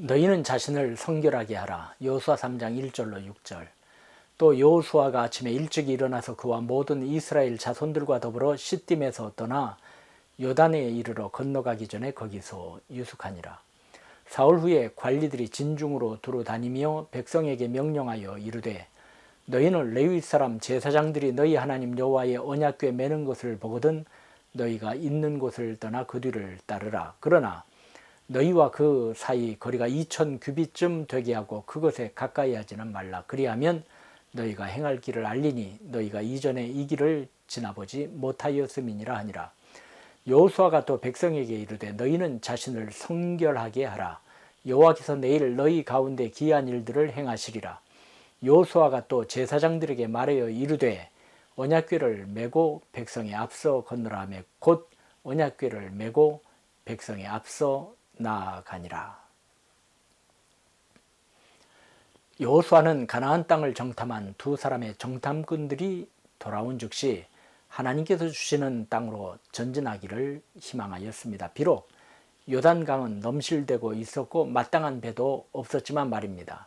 너희는 자신을 성결하게 하라. 여호수아 3장 1절로 6절. 또 여호수아가 아침에 일찍 일어나서 그와 모든 이스라엘 자손들과 더불어 시딤에서 떠나 요단에 이르러 건너가기 전에 거기서 유숙하니라. 사흘 후에 관리들이 진중으로 두루 다니며 백성에게 명령하여 이르되 너희는 레위 사람 제사장들이 너희 하나님 여호와의 언약궤 매는 것을 보거든 너희가 있는 곳을 떠나 그 뒤를 따르라. 그러나 너희와 그 사이 거리가 2000 규빗쯤 되게 하고 그것에 가까이 하지는 말라. 그리하면 너희가 행할 길을 알리니 너희가 이전에 이 길을 지나보지 못하였음이니라 하니라. 여호수아가 또 백성에게 이르되 너희는 자신을 성결하게 하라. 여호와께서 내일 너희 가운데 기이한 일들을 행하시리라. 여호수아가 또 제사장들에게 말하여 이르되 언약궤를 메고 백성에 앞서 건너라 하며 곧 언약궤를 메고 백성에 앞서 나아가니라. 여호수아는 가나안 땅을 정탐한 두 사람의 정탐꾼들이 돌아온 즉시 하나님께서 주시는 땅으로 전진하기를 희망하였습니다. 비록 요단강은 넘실대고 있었고 마땅한 배도 없었지만 말입니다.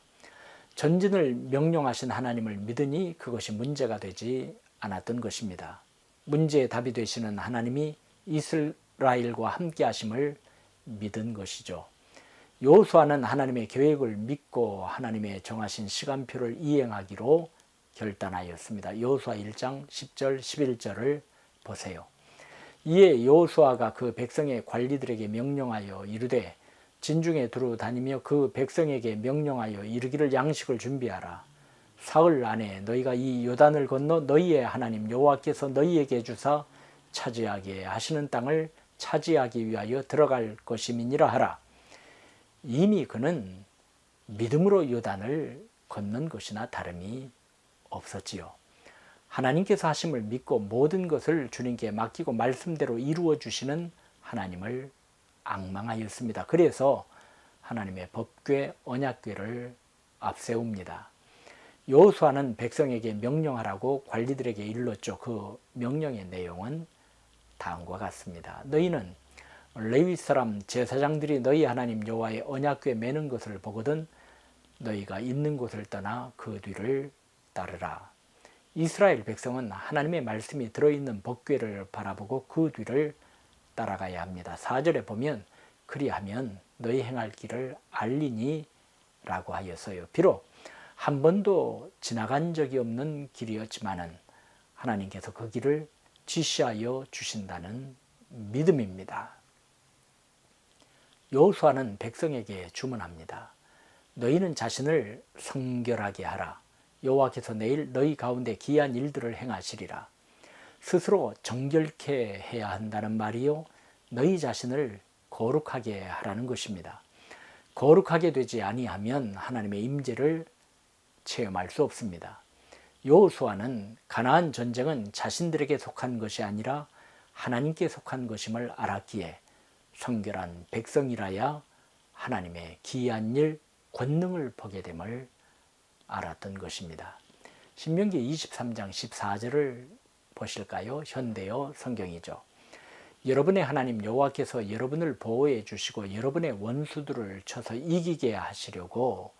전진을 명령하신 하나님을 믿으니 그것이 문제가 되지 않았던 것입니다. 문제의 답이 되시는 하나님이 이스라엘과 함께 하심을 믿은 것이죠. 여호수아는 하나님의 계획을 믿고 하나님의 정하신 시간표를 이행하기로 결단하였습니다. 여호수아 1장 10절 11절을 보세요. 이에 여호수아가 그 백성의 관리들에게 명령하여 이르되 진중에 두루 다니며 그 백성에게 명령하여 이르기를 양식을 준비하라. 사흘 안에 너희가 이 요단을 건너 너희의 하나님 여호와께서 너희에게 주사 차지하게 하시는 땅을 차지하기 위하여 들어갈 것임이니라 하라. 이미 그는 믿음으로 요단을 건넌 것이나 다름이 없었지요. 하나님께서 하심을 믿고 모든 것을 주님께 맡기고 말씀대로 이루어 주시는 하나님을 앙망하였습니다. 그래서 하나님의 법궤 언약궤를 앞세웁니다. 여호수아는 백성에게 명령하라고 관리들에게 일렀죠. 그 명령의 내용은 다음과 같습니다. 너희는 레위 사람 제사장들이 너희 하나님 여호와의 언약궤 매는 것을 보거든 너희가 있는 곳을 떠나 그 뒤를 따르라. 이스라엘 백성은 하나님의 말씀이 들어있는 법궤를 바라보고 그 뒤를 따라가야 합니다. 4절에 보면 그리하면 너희 행할 길을 알리니 라고 하였어요. 비록 한 번도 지나간 적이 없는 길이었지만은 하나님께서 그 길을 지시하여 주신다는 믿음입니다. 여호수아는 백성에게 주문합니다. 너희는 자신을 성결하게 하라. 여호와께서 내일 너희 가운데 기이한 일들을 행하시리라. 스스로 정결케 해야 한다는 말이요. 너희 자신을 거룩하게 하라는 것입니다. 거룩하게 되지 아니하면 하나님의 임재를 체험할 수 없습니다. 여호수아는 가나안 전쟁은 자신들에게 속한 것이 아니라 하나님께 속한 것임을 알았기에 성결한 백성이라야 하나님의 기이한 일, 권능을 보게 됨을 알았던 것입니다. 신명기 23장 14절을 보실까요? 현대어 성경이죠. 여러분의 하나님 여호와께서 여러분을 보호해 주시고 여러분의 원수들을 쳐서 이기게 하시려고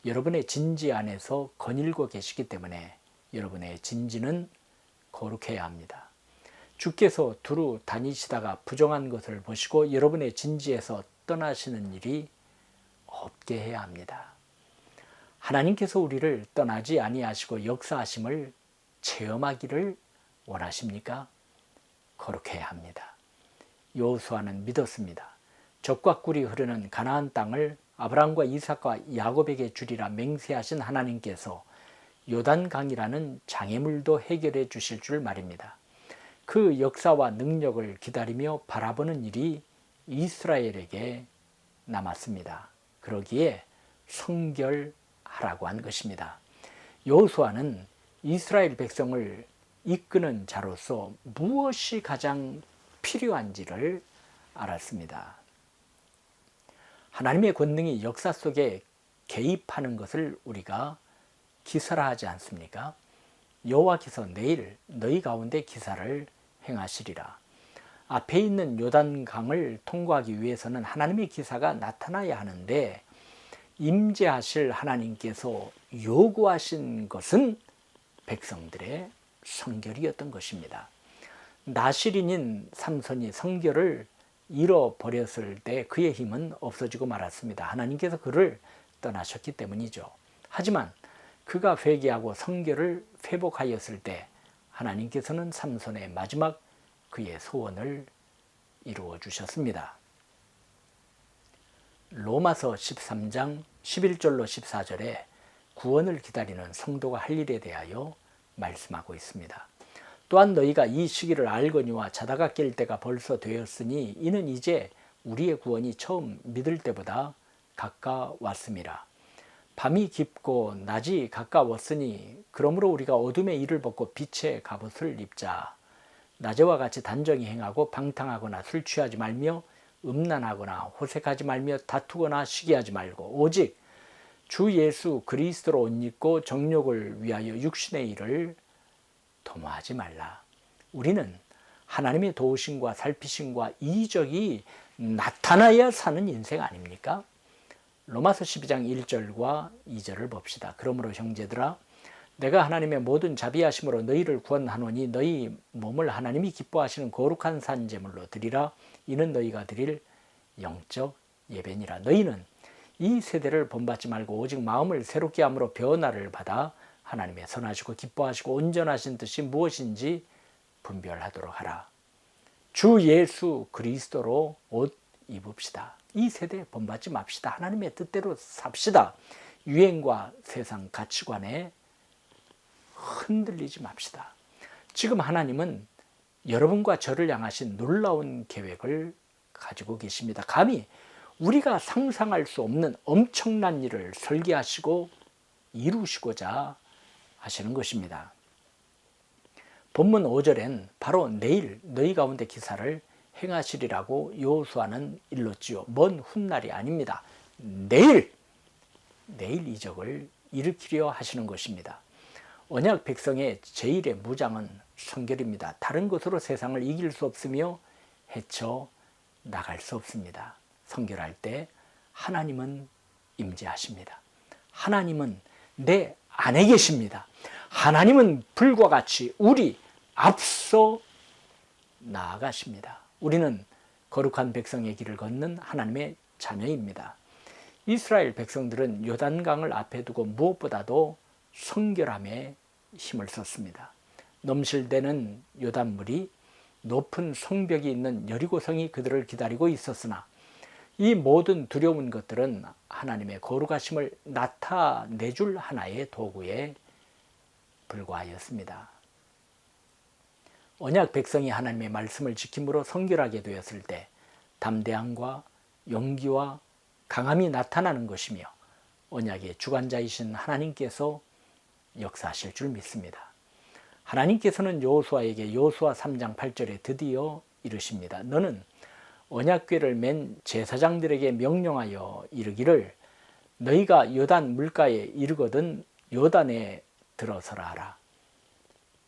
여러분의 진지 안에서 거닐고 계시기 때문에 여러분의 진지는 거룩해야 합니다. 주께서 두루 다니시다가 부정한 것을 보시고 여러분의 진지에서 떠나시는 일이 없게 해야 합니다. 하나님께서 우리를 떠나지 아니하시고 역사하심을 체험하기를 원하십니까? 거룩해야 합니다. 여호수아는 믿었습니다. 젖과 꿀이 흐르는 가나안 땅을 아브라함과 이삭과 야곱에게 주리라 맹세하신 하나님께서 요단강이라는 장애물도 해결해 주실 줄 말입니다. 그 역사와 능력을 기다리며 바라보는 일이 이스라엘에게 남았습니다. 그러기에 성결하라고 한 것입니다. 여호수아는 이스라엘 백성을 이끄는 자로서 무엇이 가장 필요한지를 알았습니다. 하나님의 권능이 역사 속에 개입하는 것을 우리가 기사하지 않습니까? 여호와께서 내일 너희 가운데 기사를 행하시리라. 앞에 있는 요단강을 통과하기 위해서는 하나님의 기사가 나타나야 하는데 임재하실 하나님께서 요구하신 것은 백성들의 성결이었던 것입니다. 나실인인 삼손이 성결을 잃어버렸을 때 그의 힘은 없어지고 말았습니다. 하나님께서 그를 떠나셨기 때문이죠. 하지만 그가 회개하고 성결을 회복하였을 때 하나님께서는 삼손의 마지막 그의 소원을 이루어 주셨습니다. 로마서 13장 11절로 14절에 구원을 기다리는 성도가 할 일에 대하여 말씀하고 있습니다. 또한 너희가 이 시기를 알거니와 자다가 깰 때가 벌써 되었으니 이는 이제 우리의 구원이 처음 믿을 때보다 가까웠음이라. 밤이 깊고 낮이 가까웠으니 그러므로 우리가 어둠의 일을 벗고 빛의 갑옷을 입자. 낮에와 같이 단정히 행하고 방탕하거나 술 취하지 말며 음란하거나 호색하지 말며 다투거나 시기하지 말고 오직 주 예수 그리스도로 옷 입고 정욕을 위하여 육신의 일을 도모하지 말라. 우리는 하나님의 도우심과 살피심과 이적이 나타나야 사는 인생 아닙니까? 로마서 12장 1절과 2절을 봅시다. 그러므로 형제들아 내가 하나님의 모든 자비하심으로 너희를 구원하노니 너희 몸을 하나님이 기뻐하시는 거룩한 산 제물로 드리라. 이는 너희가 드릴 영적 예배니라. 너희는 이 세대를 본받지 말고 오직 마음을 새롭게 함으로 변화를 받아 하나님의 선하시고 기뻐하시고 온전하신 뜻이 무엇인지 분별하도록 하라. 주 예수 그리스도로 옷 입읍시다. 이 세대 본받지 맙시다. 하나님의 뜻대로 삽시다. 유행과 세상 가치관에 흔들리지 맙시다. 지금 하나님은 여러분과 저를 향하신 놀라운 계획을 가지고 계십니다. 감히 우리가 상상할 수 없는 엄청난 일을 설계하시고 이루시고자 하시는 것입니다. 본문 5절엔 바로 내일 너희 가운데 기사를 행하시리라고 여호수아는 일렀지요. 먼 훗날이 아닙니다. 내일 이적을 일으키려 하시는 것입니다. 언약 백성의 제1의 무장은 성결입니다. 다른 것으로 세상을 이길 수 없으며 헤쳐 나갈 수 없습니다. 성결할 때 하나님은 임재하십니다. 하나님은 내 안에 계십니다. 하나님은 불과 같이 우리 앞서 나아가십니다. 우리는 거룩한 백성의 길을 걷는 하나님의 자녀입니다. 이스라엘 백성들은 요단강을 앞에 두고 무엇보다도 성결함에 힘을 썼습니다. 넘실대는 요단물이 높은 성벽이 있는 여리고성이 그들을 기다리고 있었으나 이 모든 두려운 것들은 하나님의 거룩하심을 나타내줄 하나의 도구에 불과하였습니다. 언약 백성이 하나님의 말씀을 지킴으로 성결하게 되었을 때 담대함과 용기와 강함이 나타나는 것이며 언약의 주관자이신 하나님께서 역사하실 줄 믿습니다. 하나님께서는 여호수아에게 여호수아 3장 8절에 드디어 이르십니다. 너는 언약궤를 맨 제사장들에게 명령하여 이르기를 너희가 요단 물가에 이르거든 요단에 들어서라 하라.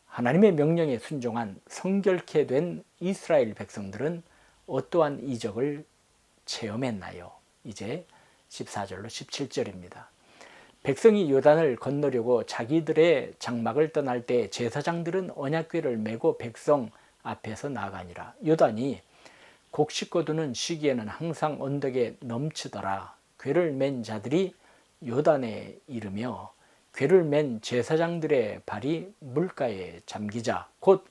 하나님의 명령에 순종한 성결케 된 이스라엘 백성들은 어떠한 이적을 체험했나요? 이제 14절로 17절입니다. 백성이 요단을 건너려고 자기들의 장막을 떠날 때 제사장들은 언약궤를 메고 백성 앞에서 나가니라. 요단이 곡식 거두는 시기에는 항상 언덕에 넘치더라. 궤를 맨 자들이 요단에 이르며 궤를 맨 제사장들의 발이 물가에 잠기자 곧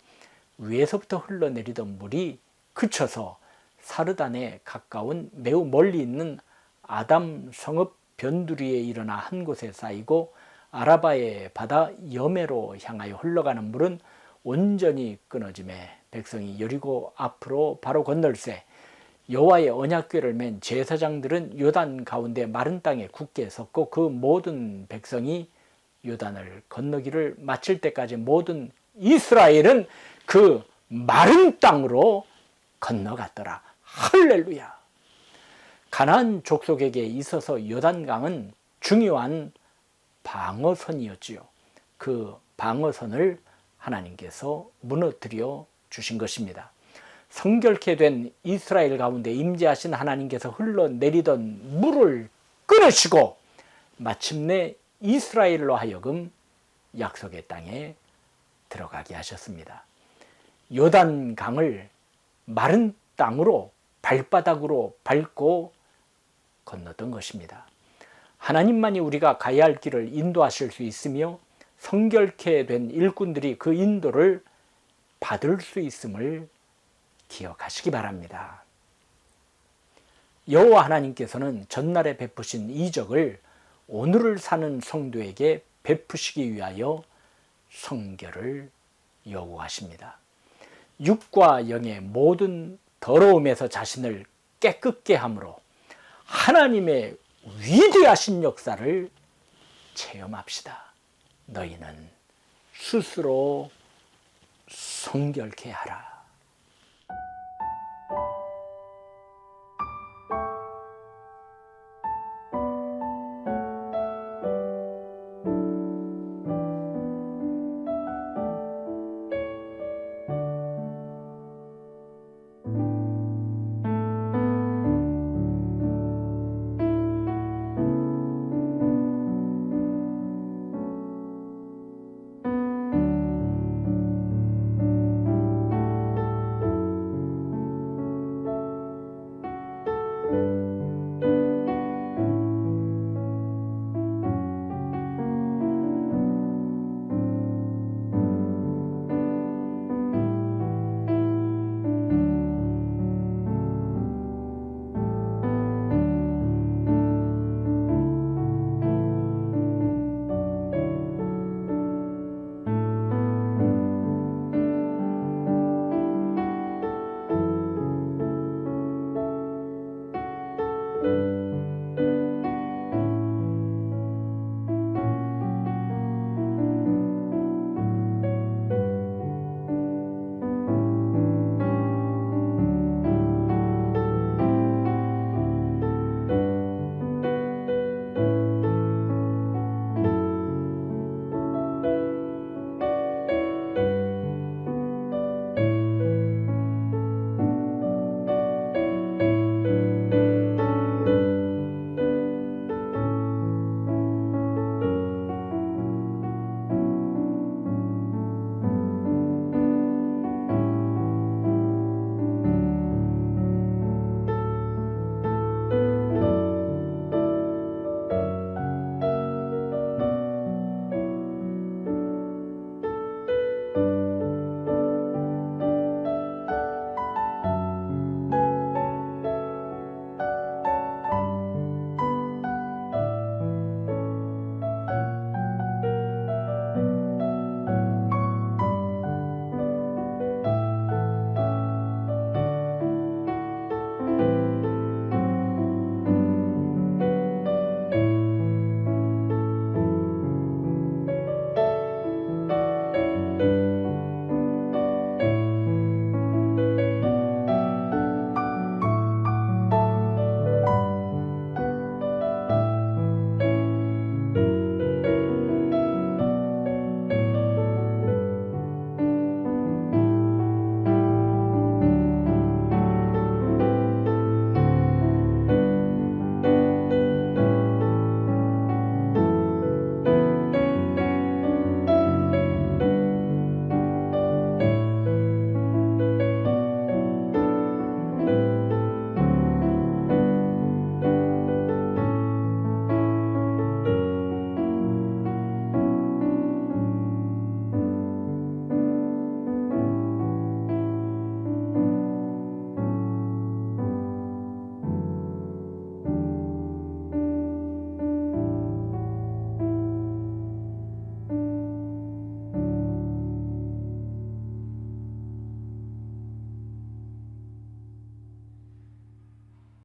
위에서부터 흘러내리던 물이 그쳐서 사르단에 가까운 매우 멀리 있는 아담 성읍 변두리에 일어나 한 곳에 쌓이고 아라바의 바다 여매로 향하여 흘러가는 물은 온전히 끊어지매 백성이 여리고 앞으로 바로 건널새 여호와의 언약궤를 맨 제사장들은 요단 가운데 마른 땅에 굳게 섰고 그 모든 백성이 요단을 건너기를 마칠 때까지 모든 이스라엘은 그 마른 땅으로 건너갔더라. 할렐루야. 가나안 족속에게 있어서 요단강은 중요한 방어선이었지요. 그 방어선을 하나님께서 무너뜨려 주신 것입니다. 성결케 된 이스라엘 가운데 임재하신 하나님께서 흘러내리던 물을 끊으시고 마침내 이스라엘로 하여금 약속의 땅에 들어가게 하셨습니다. 요단강을 마른 땅으로 발바닥으로 밟고 건넜던 것입니다. 하나님만이 우리가 가야 할 길을 인도하실 수 있으며 성결케 된 일꾼들이 그 인도를 받을 수 있음을 기억하시기 바랍니다. 여호와 하나님께서는 전날에 베푸신 이적을 오늘을 사는 성도에게 베푸시기 위하여 성결을 요구하십니다. 육과 영의 모든 더러움에서 자신을 깨끗게 함으로 하나님의 위대하신 역사를 체험합시다. 너희는 스스로 성결케 하라.